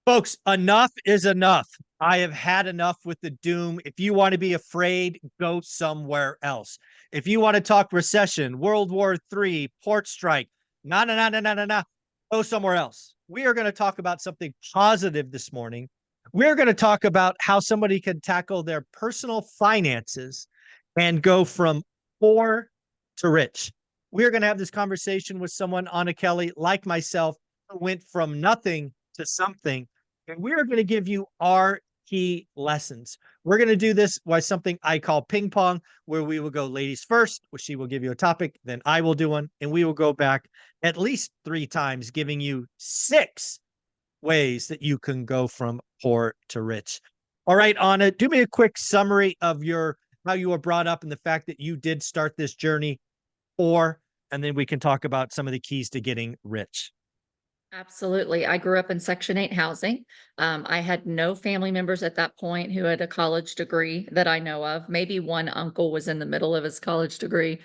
Folks, enough is enough. I have had enough with the doom. If you want to be afraid, go somewhere else. If you want to talk recession, World War III, port strike, go somewhere else. We are going to talk about something positive this morning. We're going to talk about how somebody can tackle their personal finances and go from poor to rich. We're going to have this conversation with someone, Anna Kelly, like myself, who went from nothing to something. And we're going to give you our key lessons. We're going to do this by something I call ping pong, where we will go ladies first, where she will give you a topic, then I will do one, and we will go back at least 3 times, giving you 6 ways that you can go from poor to rich. All right, Anna, do me a quick summary of your how you were brought up and the fact that you did start this journey poor, and then we can talk about some of the keys to getting rich. Absolutely. I grew up in Section 8 housing. I had no family members at that point who had a college degree that I know of. Maybe one uncle was in the middle of his college degree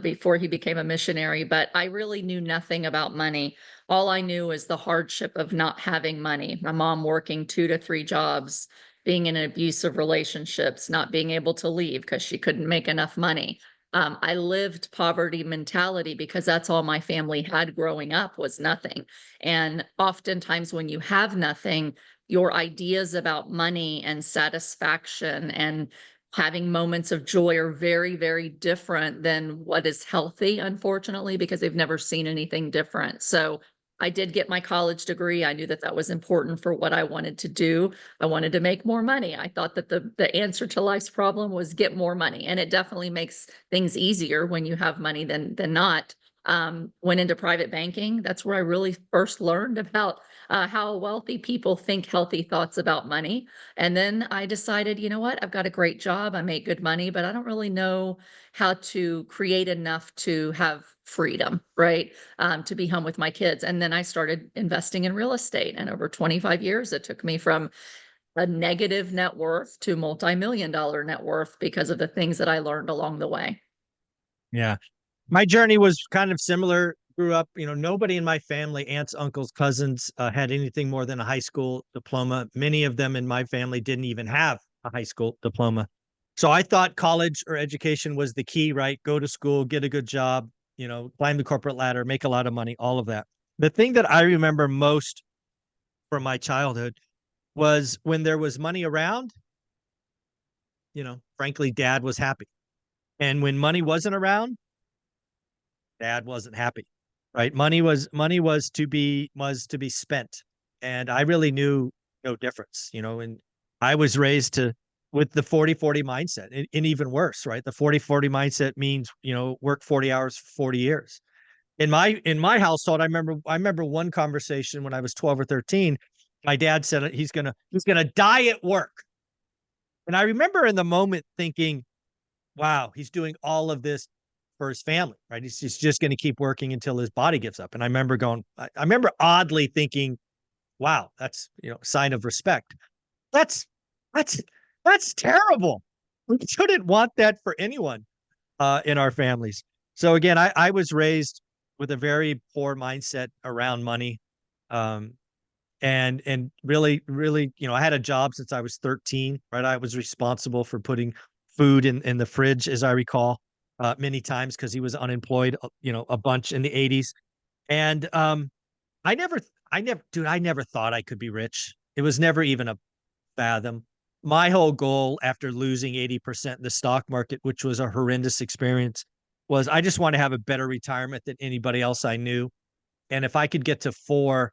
before he became a missionary, but I really knew nothing about money. All I knew was the hardship of not having money. My mom working 2 to 3 jobs, being in abusive relationships, not being able to leave because she couldn't make enough money. I lived poverty mentality because that's all my family had growing up was nothing. And oftentimes, when you have nothing, your ideas about money and satisfaction and having moments of joy are very, very different than what is healthy, unfortunately, because they've never seen anything different. So I did get my college degree. I knew that that was important for what I wanted to do. I wanted to make more money. I thought that the answer to life's problem was get more money. And it definitely makes things easier when you have money than not. Went into private banking. That's where I really first learned about how wealthy people think healthy thoughts about money. And then I decided, you know what? I've got a great job. I make good money, but I don't really know how to create enough to have freedom, right? To be home with my kids. And then I started investing in real estate. And over 25 years, it took me from a negative net worth to multi-million-dollar net worth because of the things that I learned along the way. Yeah. My journey was kind of similar. Grew up, nobody in my family, aunts, uncles, cousins, had anything more than a high school diploma. Many of them in my family didn't even have a high school diploma. So I thought college or education was the key, right? Go to school, get a good job, climb the corporate ladder, make a lot of money, all of that. The thing that I remember most from my childhood was when there was money around, frankly, dad was happy. And when money wasn't around, dad wasn't happy. Right? Money was to be spent. And I really knew no difference, and I was raised to with the 40-40 mindset and even worse, right? The 40-40 mindset means, work 40 hours for 40 years. In my household, I remember one conversation when I was 12 or 13. My dad said he's gonna die at work. And I remember in the moment thinking, wow, he's doing all of this for his family, right? He's just going to keep working until his body gives up. And I remember oddly thinking, wow, that's, a sign of respect. That's, that's, that's terrible. We shouldn't want that for anyone in our families. So again, I was raised with a very poor mindset around money. Um, and really, I had a job since I was 13, right? I was responsible for putting food in the fridge, as I recall, many times because he was unemployed, a bunch in the 80s. And I never, dude, I never thought I could be rich. It was never even a fathom. My whole goal after losing 80% in the stock market, which was a horrendous experience, was I just want to have a better retirement than anybody else I knew. And if I could get to 4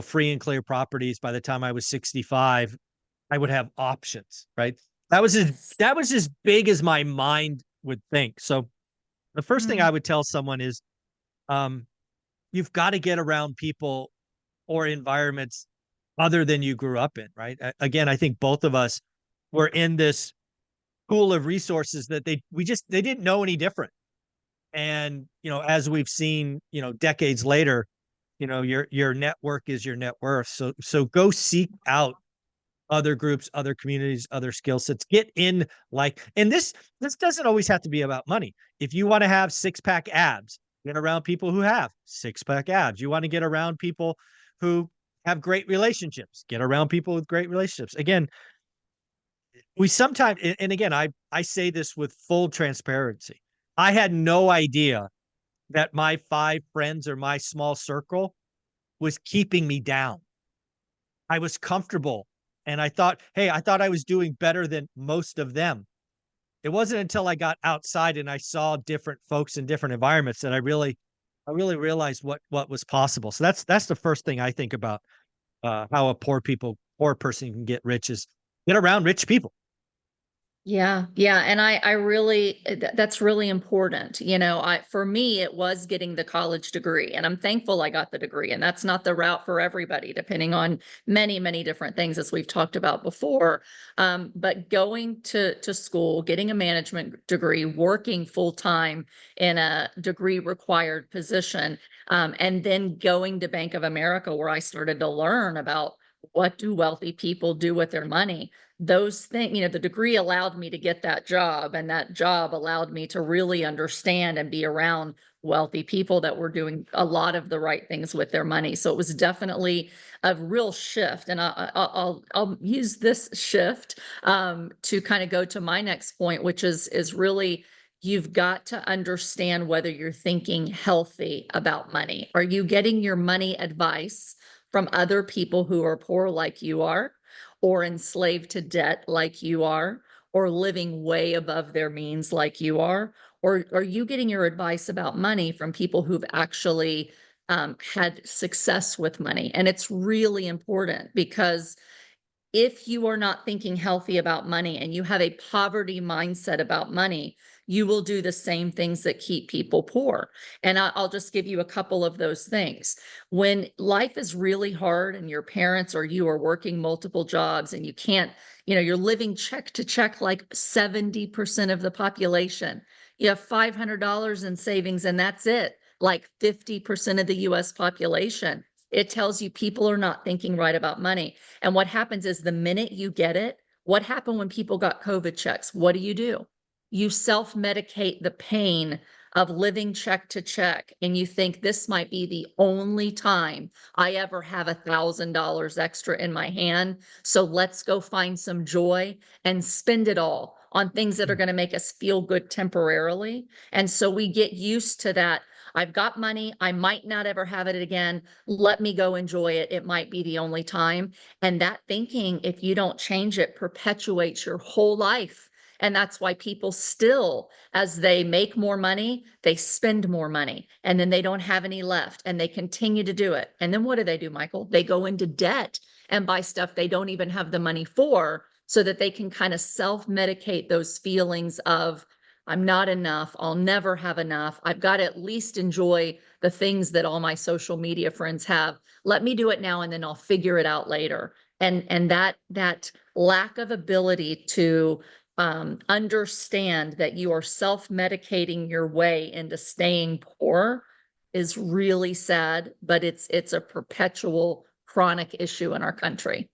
free and clear properties by the time I was 65, I would have options, right? That was as Yes. that was as big as my mind would think. So the first thing I Mm. would tell someone is um, you've got to get around people or environments other than you grew up in, right? Again, I think both of us were in this pool of resources that they didn't know any different. And as we've seen, decades later, your network is your net worth. So go seek out other groups, other communities, other skill sets. Get in and this doesn't always have to be about money. If you want to have six-pack abs, get around people who have six-pack abs. You want to get around people who have great relationships, get around people with great relationships. Again, we sometimes, and again, I say this with full transparency. I had no idea that my 5 friends or my small circle was keeping me down. I was comfortable and I thought, hey, I thought I was doing better than most of them. It wasn't until I got outside and I saw different folks in different environments that I really realized what was possible. So that's the first thing I think about how a poor person can get rich is get around rich people. Yeah, yeah, and I really that's really important. You know, for me it was getting the college degree, and I'm thankful I got the degree. And that's not the route for everybody, depending on many, many different things as we've talked about before. But going to school, getting a management degree, working full time in a degree required position, and then going to Bank of America, where I started to learn about what do wealthy people do with their money. Those things, the degree allowed me to get that job, and that job allowed me to really understand and be around wealthy people that were doing a lot of the right things with their money. So it was definitely a real shift. And I'll use this shift to kind of go to my next point, which is really you've got to understand whether you're thinking healthy about money. Are you getting your money advice from other people who are poor like you are, or enslaved to debt like you are, or living way above their means like you are? Or are you getting your advice about money from people who've actually had success with money? And it's really important because if you are not thinking healthy about money and you have a poverty mindset about money, you will do the same things that keep people poor. And I'll just give you a couple of those things. When life is really hard and your parents or you are working multiple jobs and you can't, you're living check to check like 70% of the population. You have $500 in savings and that's it, like 50% of the US population. It tells you people are not thinking right about money. And what happens is the minute you get it, what happened when people got COVID checks? What do? You self-medicate the pain of living check to check, and you think this might be the only time I ever have $1,000 extra in my hand. So let's go find some joy and spend it all on things that are Mm. going to make us feel good temporarily. And so we get used to that. I've got money. I might not ever have it again. Let me go enjoy it. It might be the only time. And that thinking, if you don't change it, perpetuates your whole life. And that's why people still, as they make more money, they spend more money and then they don't have any left and they continue to do it. And then what do, Michael? They go into debt and buy stuff they don't even have the money for so that they can kind of self medicate those feelings of, I'm not enough. I'll never have enough. I've got to at least enjoy the things that all my social media friends have. Let me do it now and then I'll figure it out later. And that lack of ability to understand that you are self-medicating your way into staying poor is really sad, but it's a perpetual chronic issue in our country.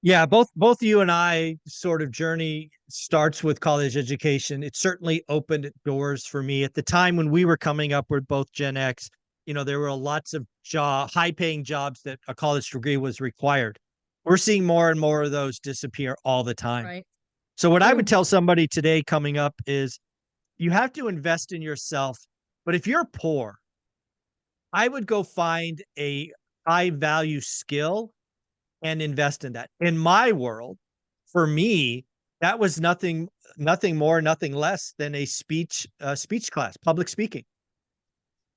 Yeah, both you and I sort of journey starts with college education. It certainly opened doors for me at the time when we were coming up with both Gen X. There were lots of high-paying jobs that a college degree was required. We're seeing more and more of those disappear all the time. Right. So what I would True. tell somebody today coming up is you have to invest in yourself. But if you're poor, I would go find a high value skill and invest in that. In my world, for me, that was nothing more, nothing less than a speech class, public speaking.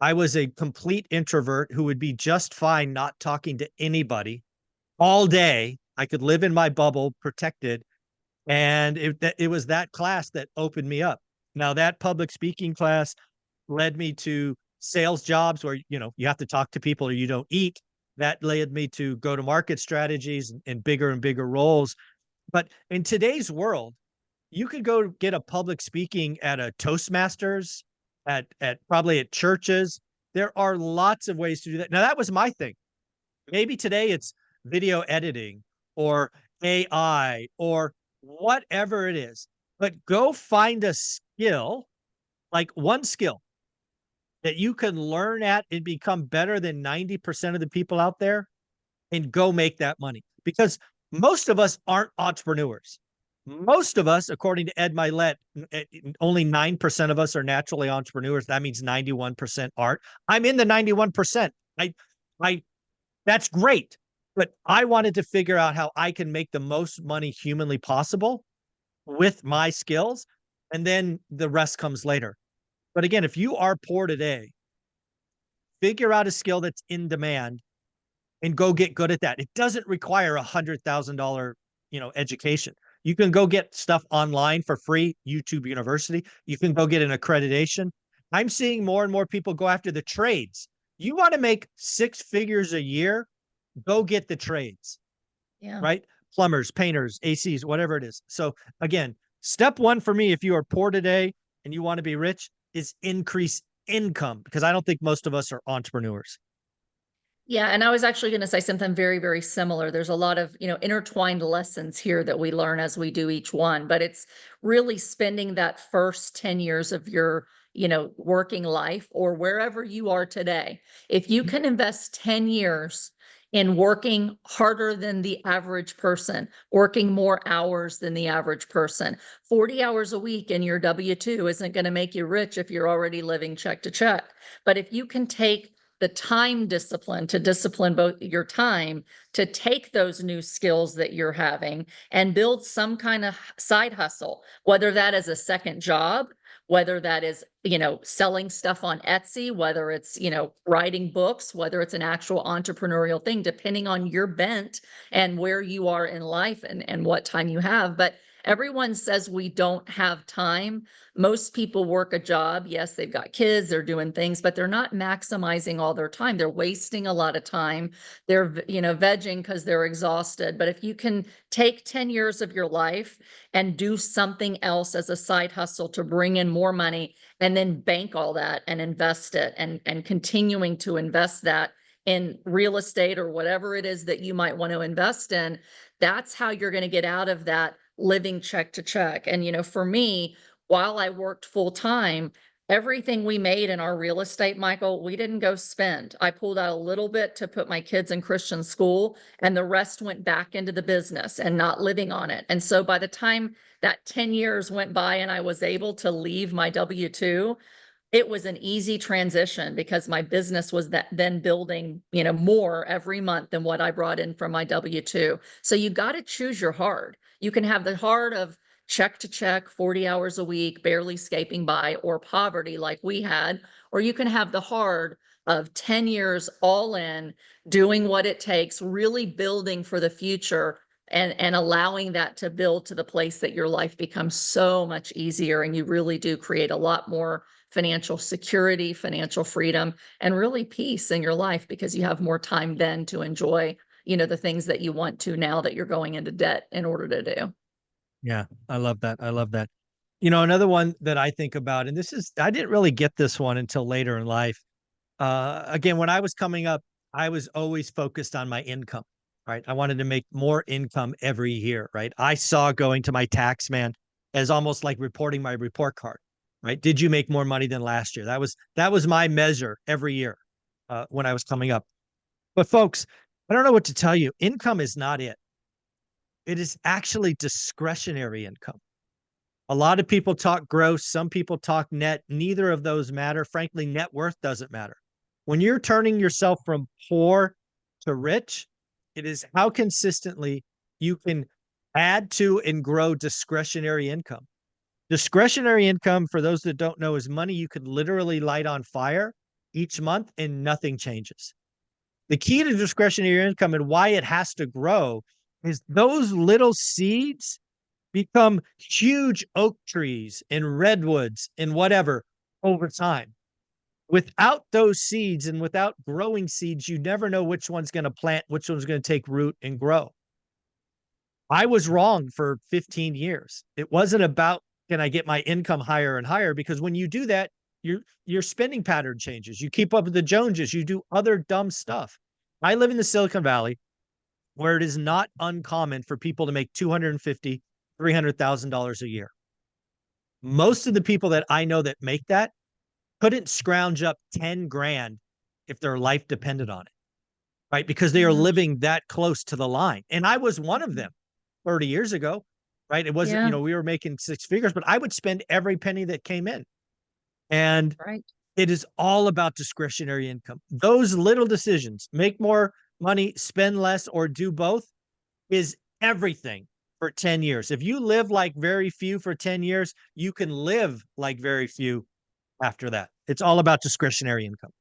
I was a complete introvert who would be just fine not talking to anybody all day. I could live in my bubble, protected, and it was that class that opened me up. Now that public speaking class led me to sales jobs where you have to talk to people or you don't eat. That led me to go to market strategies and bigger and bigger roles. But in today's world, you could go get a public speaking at a Toastmasters, at probably at churches. There are lots of ways to do that. Now that was my thing. Maybe today it's video editing or AI or whatever it is. But go find a skill, like one skill that you can learn at and become better than 90% of the people out there and go make that money. Because most of us aren't entrepreneurs. Most of us, according to Ed Milet, only 9% of us are naturally entrepreneurs. That means 91% aren't. I'm in the 91%. I, I, that's great. But I wanted to figure out how I can make the most money humanly possible with my skills. And then the rest comes later. But again, if you are poor today, figure out a skill that's in demand and go get good at that. It doesn't require $100,000, education. You can go get stuff online for free, YouTube University. You can go get an accreditation. I'm seeing more and more people go after the trades. You want to make six figures a year, go get the trades, Yeah. right? Plumbers, painters, ACs, whatever it is. So again, step one for me, if you are poor today and you want to be rich, is increase income, because I don't think most of us are entrepreneurs. Yeah, and I was actually going to say something very, very similar. There's a lot of, intertwined lessons here that we learn as we do each one, but it's really spending that first 10 years of your, working life or wherever you are today. If you can invest 10 years in working harder than the average person, working more hours than the average person, 40 hours a week in your W-2 isn't going to make you rich if you're already living check to check. But if you can take the time discipline to discipline both your time to take those new skills that you're having and build some kind of side hustle, whether that is a second job, whether that is, selling stuff on Etsy, whether it's, writing books, whether it's an actual entrepreneurial thing, depending on your bent and where you are in life and what time you have. But everyone says we don't have time. Most people work a job. Yes, they've got kids, they're doing things, but they're not maximizing all their time. They're wasting a lot of time. They're, vegging because they're exhausted. But if you can take 10 years of your life and do something else as a side hustle to bring in more money and then bank all that and invest it and continuing to invest that in real estate or whatever it is that you might want to invest in, that's how you're going to get out of that living check to check. And, for me, while I worked full time, everything we made in our real estate, Michael, we didn't go spend. I pulled out a little bit to put my kids in Christian school, and the rest went back into the business and not living on it. And so by the time that 10 years went by and I was able to leave my W-2, it was an easy transition because my business was then building, more every month than what I brought in from my W-2. So you got to choose your hard. You can have the hard of check to check, 40 hours a week, barely scaping by, or poverty like we had, or you can have the hard of 10 years all in, doing what it takes, really building for the future and allowing that to build to the place that your life becomes so much easier and you really do create a lot more financial security, financial freedom, and really peace in your life because you have more time then to enjoy, the things that you want to now that you're going into debt in order to do. Yeah, I love that. I love that. Another one that I think about, and I didn't really get this one until later in life. Again, when I was coming up, I was always focused on my income, right? I wanted to make more income every year, right? I saw going to my tax man as almost like reporting my report card, right? Did you make more money than last year? That was my measure every year when I was coming up. But folks, I don't know what to tell you. Income is not it. It is actually discretionary income. A lot of people talk gross, some people talk net. Neither of those matter. Frankly, net worth doesn't matter. When you're turning yourself from poor to rich, it is how consistently you can add to and grow discretionary income. Discretionary income, for those that don't know, is money you could literally light on fire each month and nothing changes. The key to discretionary income and why it has to grow is those little seeds become huge oak trees and redwoods and whatever over time. Without those seeds and without growing seeds, you never know which one's going to plant, which one's going to take root and grow. I was wrong for 15 years. It wasn't about can I get my income higher and higher, because when you do that, your spending pattern changes. You keep up with the Joneses, you do other dumb stuff. I live in the Silicon Valley where it is not uncommon for people to make $250,000, $300,000 a year. Most of the people that I know that make that couldn't scrounge up 10 grand if their life depended on it. right? Because they are Mhm. living that close to the line. And I was one of them 30 years ago, right? It wasn't, Yeah, we were making six figures, but I would spend every penny that came in. And right. it is all about discretionary income. Those little decisions, make more money, spend less, or do both, is everything for 10 years. If you live like very few for 10 years, you can live like very few after that. It's all about discretionary income.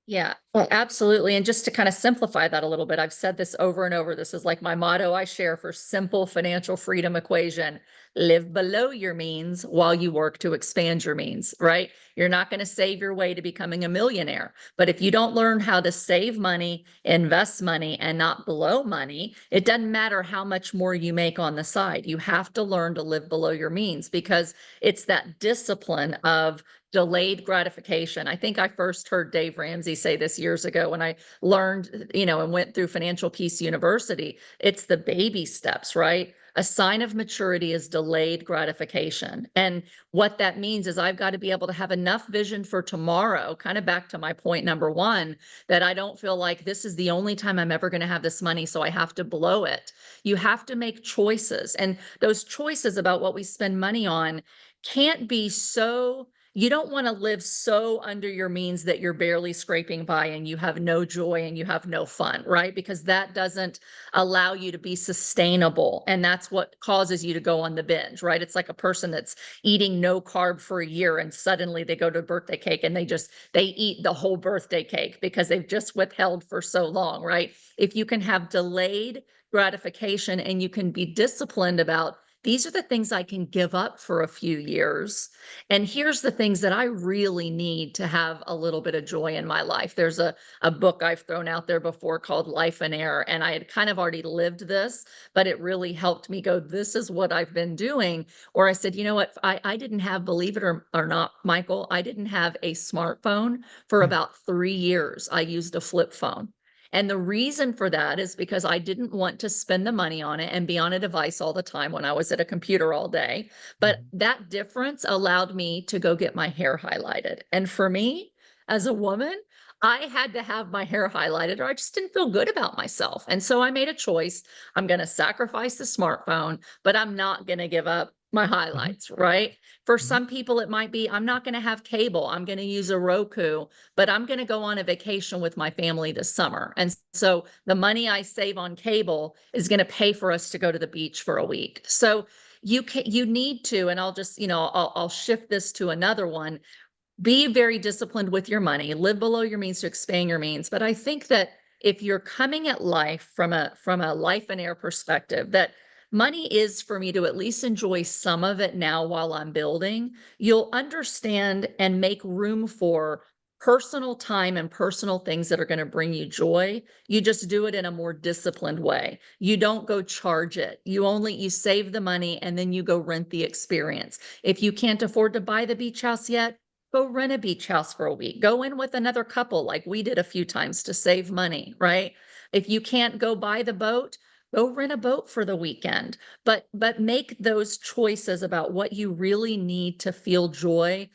Yeah, well, absolutely. And just to kind of simplify that a little bit, I've said this over and over. This is like my motto I share for simple financial freedom equation. Live below your means while you work to expand your means, right? You're not going to save your way to becoming a millionaire. But if you don't learn how to save money, invest money, and not blow money, it doesn't matter how much more you make on the side. You have to learn to live below your means because it's that discipline of delayed gratification. I think I first heard Dave Ramsey say this years ago when I learned, and went through Financial Peace University. It's the baby steps, right? A sign of maturity is delayed gratification. And what that means is I've got to be able to have enough vision for tomorrow, kind of back to my point number one, that I don't feel like this is the only time I'm ever going to have this money, so I have to blow it. You have to make choices. And those choices about what we spend money on can't be so you don't want to live so under your means that you're barely scraping by and you have no joy and you have no fun, right? Because that doesn't allow you to be sustainable. And that's what causes you to go on the binge, right? It's like a person that's eating no carb for a year and suddenly they go to a birthday cake and they eat the whole birthday cake because they've just withheld for so long, right? If you can have delayed gratification and you can be disciplined about these are the things I can give up for a few years, and here's the things that I really need to have a little bit of joy in my life. There's a book I've thrown out there before called Life in Air, and I had kind of already lived this, but it really helped me go, this is what I've been doing. Or I said, you know what? I didn't have, believe it or not, Michael, I didn't have a smartphone for about 3 years. I used a flip phone. And the reason for that is because I didn't want to spend the money on it and be on a device all the time when I was at a computer all day. But Mhm. that difference allowed me to go get my hair highlighted. And for me, as a woman, I had to have my hair highlighted or I just didn't feel good about myself. And so I made a choice. I'm going to sacrifice the smartphone, but I'm not going to give up my Mhm. highlights, right? For Mhm. some people, it might be I'm not going to have cable. I'm going to use a Roku, but I'm going to go on a vacation with my family this summer. And so the money I save on cable is going to pay for us to go to the beach for a week. So you need to, and I'll just, I'll shift this to another one. Be very disciplined with your money, live below your means to expand your means. But I think that if you're coming at life from a life and air perspective, that money is for me to at least enjoy some of it now while I'm building, you'll understand and make room for personal time and personal things that are going to bring you joy. You just do it in a more disciplined way. You don't go charge it. You save the money and then you go rent the experience. If you can't afford to buy the beach house yet, go rent a beach house for a week. Go in with another couple like we did a few times to save money, right? If you can't go buy the boat, go rent a boat for the weekend. But make those choices about what you really need to feel joy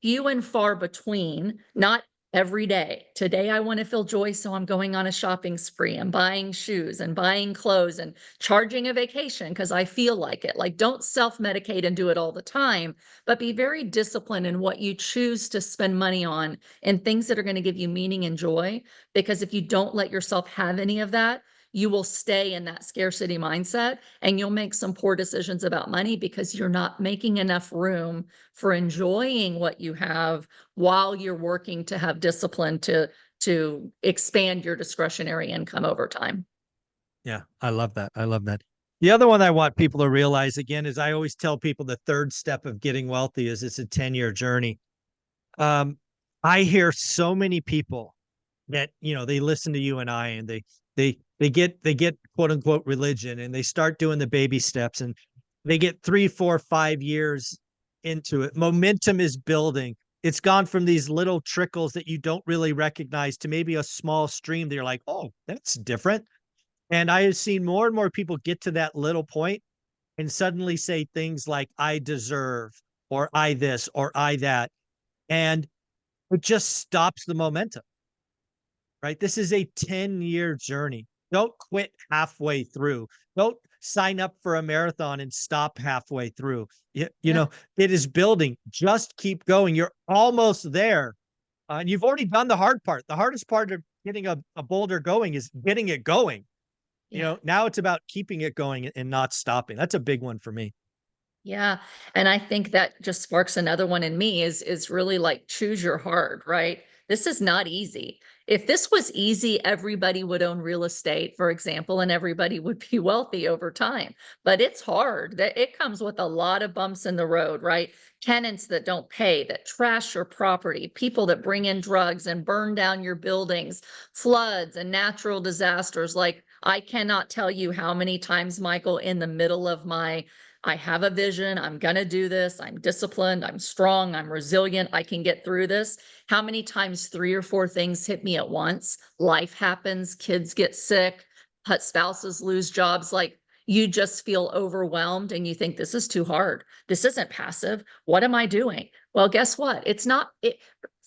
few and far between, not every day. Today, I want to feel joy, so I'm going on a shopping spree and buying shoes and buying clothes and charging a vacation because I feel like it. Like, don't self medicate and do it all the time, but be very disciplined in what you choose to spend money on and things that are going to give you meaning and joy. Because if you don't let yourself have any of that, you will stay in that scarcity mindset and you'll make some poor decisions about money because you're not making enough room for enjoying what you have while you're working to have discipline to expand your discretionary income over time. Yeah, I love that. I love that. The other one I want people to realize again is I always tell people the third step of getting wealthy is it's a 10-year journey. Um, I hear so many people that, they listen to you and I and they get quote unquote religion and they start doing the baby steps and they get 3, 4, 5 years into it. Momentum is building. It's gone from these little trickles that you don't really recognize to maybe a small stream that you're like, oh, that's different. And I have seen more and more people get to that little point and suddenly say things like, I deserve, or I this, or I that. And it just stops the momentum. right? This is a 10-year journey. Don't quit halfway through. Don't sign up for a marathon and stop halfway through. You Yeah. know, it is building. Just keep going. You're almost there. And you've already done the hard part. The hardest part of getting a boulder going is getting it going. You Yeah. know, now it's about keeping it going and not stopping. That's a big one for me. Yeah, and I think that just sparks another one in me is really like choose your hard, right? This is not easy. If this was easy, everybody would own real estate, for example, and everybody would be wealthy over time. But it's hard. That it comes with a lot of bumps in the road, right? Tenants that don't pay, that trash your property, people that bring in drugs and burn down your buildings, floods and natural disasters. Like I cannot tell you how many times, Michael, in the middle of my I have a vision. I'm going to do this. I'm disciplined. I'm strong. I'm resilient. I can get through this. How many times three or four things hit me at once? Life happens. Kids get sick. Spouses lose jobs. Like you just feel overwhelmed and you think this is too hard. This isn't passive. What am I doing? Well, guess what? It's not it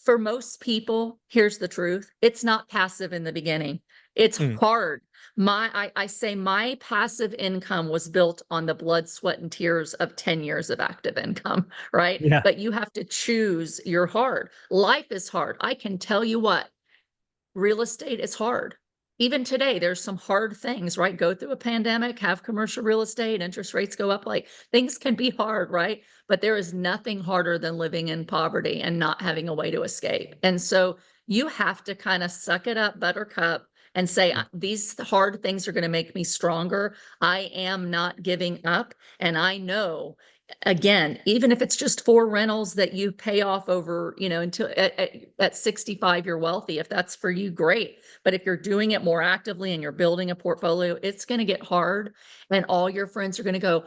for most people. Here's the truth. It's not passive in the beginning. It's Mm, hard. I say my passive income was built on the blood, sweat, and tears of 10 years of active income, right? yeah. But you have to choose your hard. Life is hard. I can tell you what, real estate is hard. Even today, there's some hard things, right? Go through a pandemic, have commercial real estate, interest rates go up, like things can be hard, right? But there is nothing harder than living in poverty and not having a way to escape. And so you have to kind of suck it up, buttercup, and say, Mm, these hard things are going to make me stronger. I am not giving up. And I know again, even if it's just four rentals that you pay off over, until at 65, you're wealthy. If that's for you, great. But if you're doing it more actively and you're building a portfolio, it's going to get hard. And all your friends are going to go,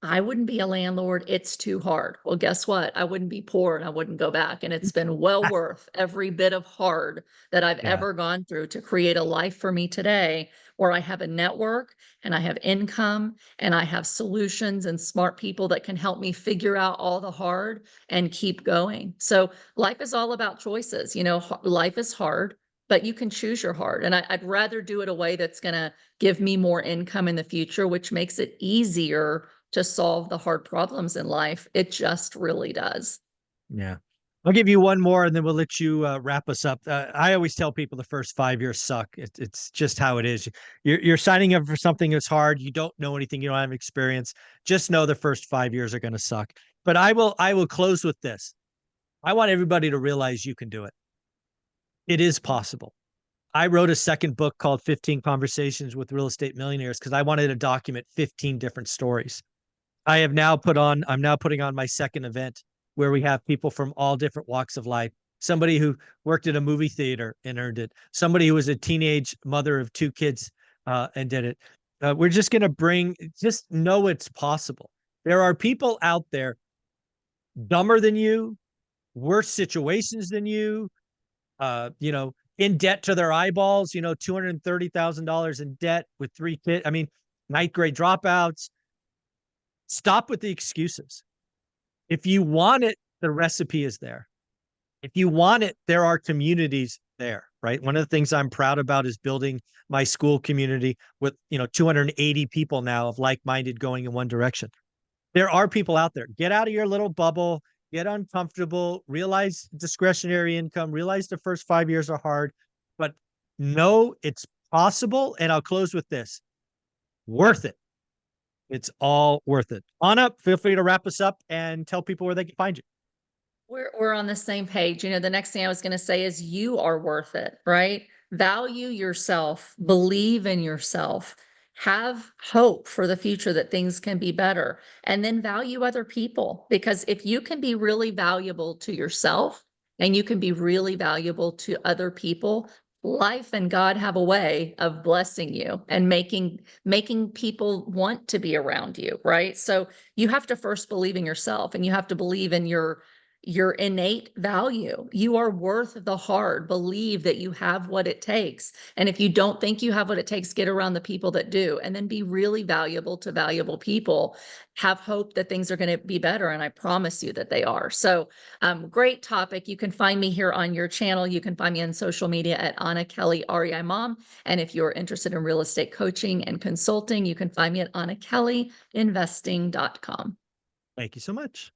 I wouldn't be a landlord. It's too hard. Well, guess what? I wouldn't be poor and I wouldn't go back. And it's been well worth every bit of hard that I've yeah. ever gone through to create a life for me today where I have a network and I have income and I have solutions and smart people that can help me figure out all the hard and keep going. So life is all about choices. Life is hard, but you can choose your hard. And I'd rather do it a way that's going to give me more income in the future, which makes it easier to solve the hard problems in life. It just really does. Yeah. I'll give you one more and then we'll let you wrap us up. I always tell people the first 5 years suck. It's just how it is. You're signing up for something that's hard. You don't know anything. You don't have experience. Just know the first 5 years are going to suck. But I will close with this. I want everybody to realize you can do it. It is possible. I wrote a second book called 15 Conversations with Real Estate Millionaires because I wanted to document 15 different stories. I'm now putting on my second event where we have people from all different walks of life. Somebody who worked at a movie theater and earned it. Somebody who was a teenage mother of two kids and did it. We're just going to just know it's possible. There are people out there dumber than you, worse situations than you, in debt to their eyeballs, $230,000 in debt with three kids. I mean, ninth grade dropouts. Stop with the excuses. If you want it, the recipe is there. If you want it, there are communities there, right? One of the things I'm proud about is building my school community with, 280 people now of like-minded going in one direction. There are people out there. Get out of your little bubble, get uncomfortable, realize discretionary income, realize the first 5 years are hard, but know it's possible. And I'll close with this. Worth it. It's all worth it. Anna, feel free to wrap us up and tell people where they can find you. We're on the same page. The next thing I was going to say is you are worth it, right? Value yourself, believe in yourself, have hope for the future that things can be better, and then value other people. Because if you can be really valuable to yourself and you can be really valuable to other people, life and God have a way of blessing you and making people want to be around you, right? So you have to first believe in yourself and you have to believe in your innate value. You are worth the hard. Believe that you have what it takes. And if you don't think you have what it takes, get around the people that do, and then be really valuable to valuable people. Have hope that things are going to be better. And I promise you that they are. So, great topic. You can find me here on your channel. You can find me on social media at Anna Kelly, REI Mom. And if you're interested in real estate coaching and consulting, you can find me at annakelleyinvesting.com. Thank you so much.